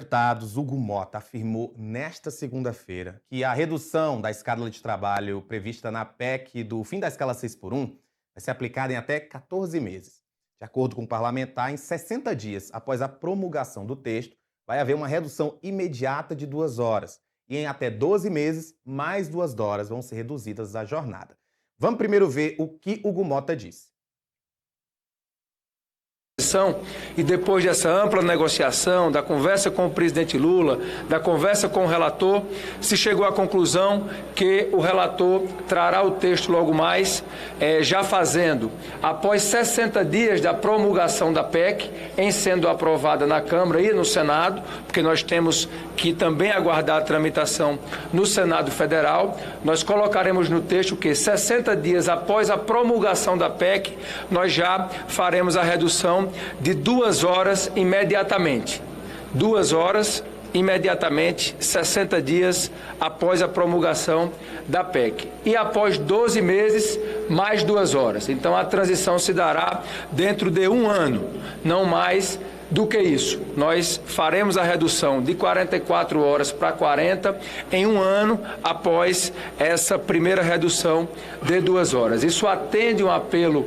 Deputados, Hugo Mota, afirmou nesta segunda-feira que a redução da escala de trabalho prevista na PEC do fim da escala 6x1 vai ser aplicada em até 14 meses. De acordo com o parlamentar, em 60 dias após a promulgação do texto, vai haver uma redução imediata de 2 horas. E em até 12 meses, mais 2 horas vão ser reduzidas a jornada. Vamos primeiro ver o que Hugo Mota disse. E depois dessa ampla negociação, da conversa com o presidente Lula, da conversa com o relator, se chegou à conclusão que o relator trará o texto logo mais, já fazendo, após 60 dias da promulgação da PEC, em sendo aprovada na Câmara e no Senado, porque nós temos que também aguardar a tramitação no Senado Federal, nós colocaremos no texto que 60 dias após a promulgação da PEC, nós já faremos a redução de 2 horas imediatamente. 2 horas imediatamente, 60 dias após a promulgação da PEC. E após 12 meses, mais 2 horas. Então a transição se dará dentro de 1 ano, não mais do que isso. Nós faremos a redução de 44 horas para 40 em 1 ano após essa primeira redução de 2 horas. Isso atende um apelo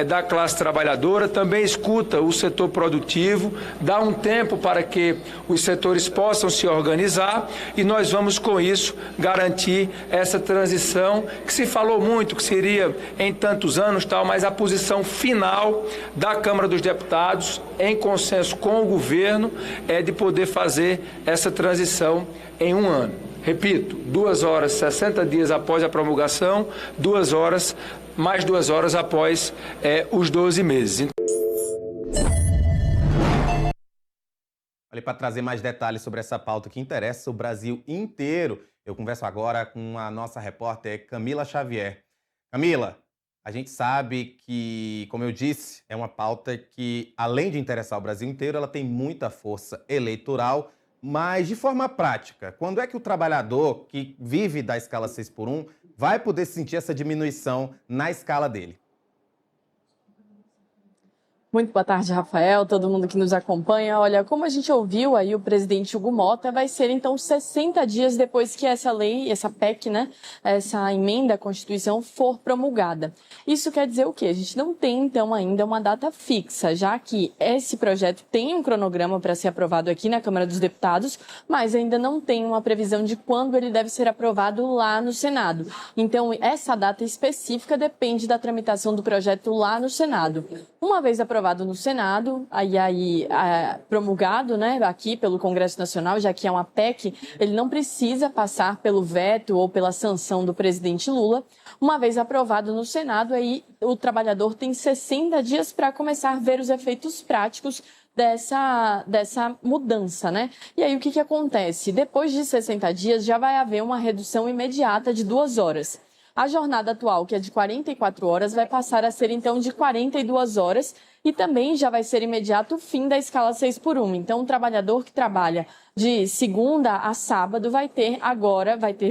da classe trabalhadora, também escuta o setor produtivo, dá um tempo para que os setores possam se organizar e nós vamos com isso garantir essa transição que se falou muito que seria em tantos anos, tal, mas a posição final da Câmara dos Deputados em consenso com o governo é de poder fazer essa transição em 1 ano. Repito, 2 horas, 60 dias após a promulgação, 2 horas, mais 2 horas após os 12 meses. Olha, para trazer mais detalhes sobre essa pauta que interessa o Brasil inteiro, eu converso agora com a nossa repórter Camila Xavier. Camila, a gente sabe que, como eu disse, é uma pauta que, além de interessar o Brasil inteiro, ela tem muita força eleitoral, mas de forma prática, quando é que o trabalhador que vive da escala 6x1 vai poder sentir essa diminuição na escala dele? Muito boa tarde, Rafael, todo mundo que nos acompanha. Olha, como a gente ouviu aí o presidente Hugo Mota, vai ser então 60 dias depois que essa lei, essa PEC, né, essa emenda à Constituição for promulgada. Isso quer dizer o quê? A gente não tem então ainda uma data fixa, já que esse projeto tem um cronograma para ser aprovado aqui na Câmara dos Deputados, mas ainda não tem uma previsão de quando ele deve ser aprovado lá no Senado. Então, essa data específica depende da tramitação do projeto lá no Senado. Uma vez aprovado no Senado, promulgado, né, aqui pelo Congresso Nacional, já que é uma PEC, ele não precisa passar pelo veto ou pela sanção do presidente Lula. Uma vez aprovado no Senado, aí o trabalhador tem 60 dias para começar a ver os efeitos práticos dessa mudança, né? E aí o que acontece? Depois de 60 dias já vai haver uma redução imediata de 2 horas. A jornada atual, que é de 44 horas, vai passar a ser, então, de 42 horas e também já vai ser imediato o fim da escala 6x1. Então, o trabalhador que trabalha de segunda a sábado vai ter,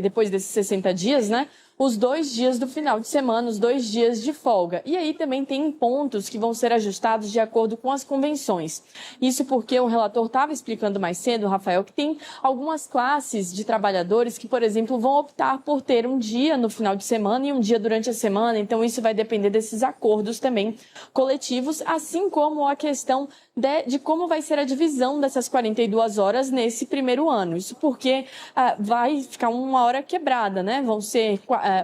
depois desses 60 dias, né, os 2 dias do final de semana, os 2 dias de folga. E aí também tem pontos que vão ser ajustados de acordo com as convenções. Isso porque o relator estava explicando mais cedo, Rafael, que tem algumas classes de trabalhadores que, por exemplo, vão optar por ter um dia no final de semana e um dia durante a semana. Então, isso vai depender desses acordos também coletivos, assim como a questão de como vai ser a divisão dessas 42 horas nesse primeiro ano. Isso porque vai ficar 1 hora quebrada, né? Vão ser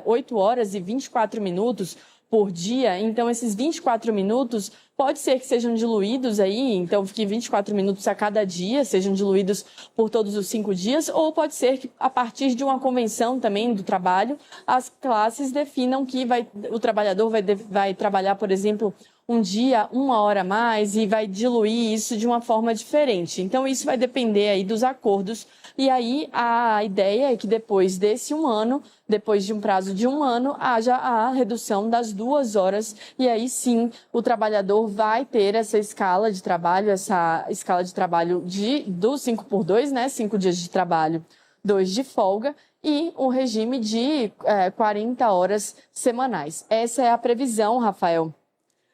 8 horas e 24 minutos por dia, então esses 24 minutos pode ser que sejam diluídos aí, então fique 24 minutos a cada dia, sejam diluídos por todos os 5 dias, ou pode ser que a partir de uma convenção também do trabalho, as classes definam que o trabalhador vai trabalhar, por exemplo, um dia, 1 hora a mais e vai diluir isso de uma forma diferente. Então, isso vai depender aí dos acordos. E aí, a ideia é que depois desse 1 ano, depois de um prazo de 1 ano, haja a redução das 2 horas. E aí, sim, o trabalhador vai ter essa escala de trabalho do 5x2, né? 5 dias de trabalho, 2 de folga. E um regime de 40 horas semanais. Essa é a previsão, Rafael.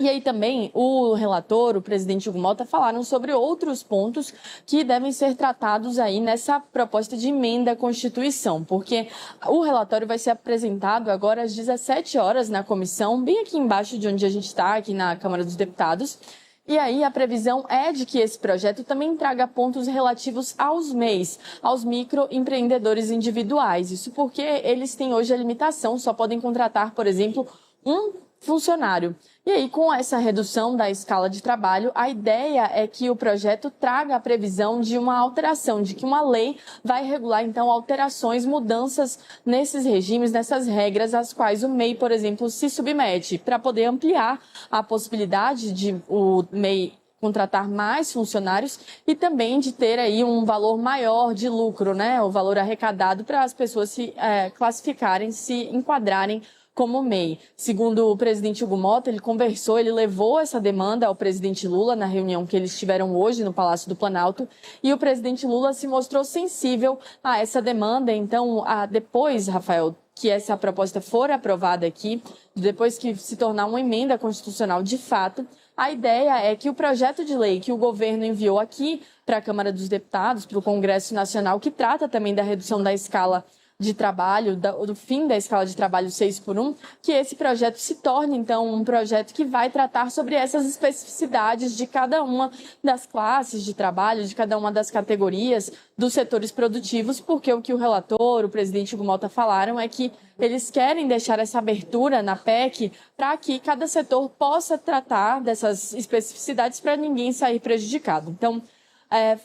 E aí também o relator, o presidente Hugo Malta, falaram sobre outros pontos que devem ser tratados aí nessa proposta de emenda à Constituição, porque o relatório vai ser apresentado agora às 17 horas na comissão, bem aqui embaixo de onde a gente está, aqui na Câmara dos Deputados. E aí a previsão é de que esse projeto também traga pontos relativos aos MEIs, aos microempreendedores individuais. Isso porque eles têm hoje a limitação, só podem contratar, por exemplo, um funcionário. E aí, com essa redução da escala de trabalho, a ideia é que o projeto traga a previsão de uma alteração, de que uma lei vai regular, então, alterações, mudanças nesses regimes, nessas regras às quais o MEI, por exemplo, se submete, para poder ampliar a possibilidade de o MEI contratar mais funcionários e também de ter aí um valor maior de lucro, né? O valor arrecadado para as pessoas se classificarem, se enquadrarem como MEI. Segundo o presidente Hugo Malta, ele levou essa demanda ao presidente Lula na reunião que eles tiveram hoje no Palácio do Planalto, e o presidente Lula se mostrou sensível a essa demanda. Então, depois, Rafael, que essa proposta for aprovada aqui, depois que se tornar uma emenda constitucional de fato, a ideia é que o projeto de lei que o governo enviou aqui para a Câmara dos Deputados, para o Congresso Nacional, que trata também da redução da escala de trabalho, do fim da escala de trabalho 6x1, que esse projeto se torne, então, um projeto que vai tratar sobre essas especificidades de cada uma das classes de trabalho, de cada uma das categorias dos setores produtivos, porque o que o relator, o presidente Hugo Malta falaram é que eles querem deixar essa abertura na PEC para que cada setor possa tratar dessas especificidades para ninguém sair prejudicado. Então,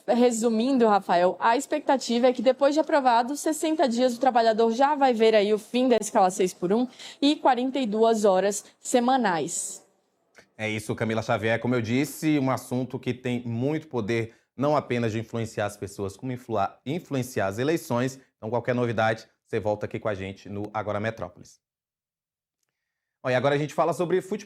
resumindo, Rafael, a expectativa é que depois de aprovado, 60 dias o trabalhador já vai ver aí o fim da escala 6x1 e 42 horas semanais. É isso, Camila Xavier. Como eu disse, um assunto que tem muito poder, não apenas de influenciar as pessoas, como influenciar as eleições. Então, qualquer novidade, você volta aqui com a gente no Agora Metrópolis. E agora a gente fala sobre futebol.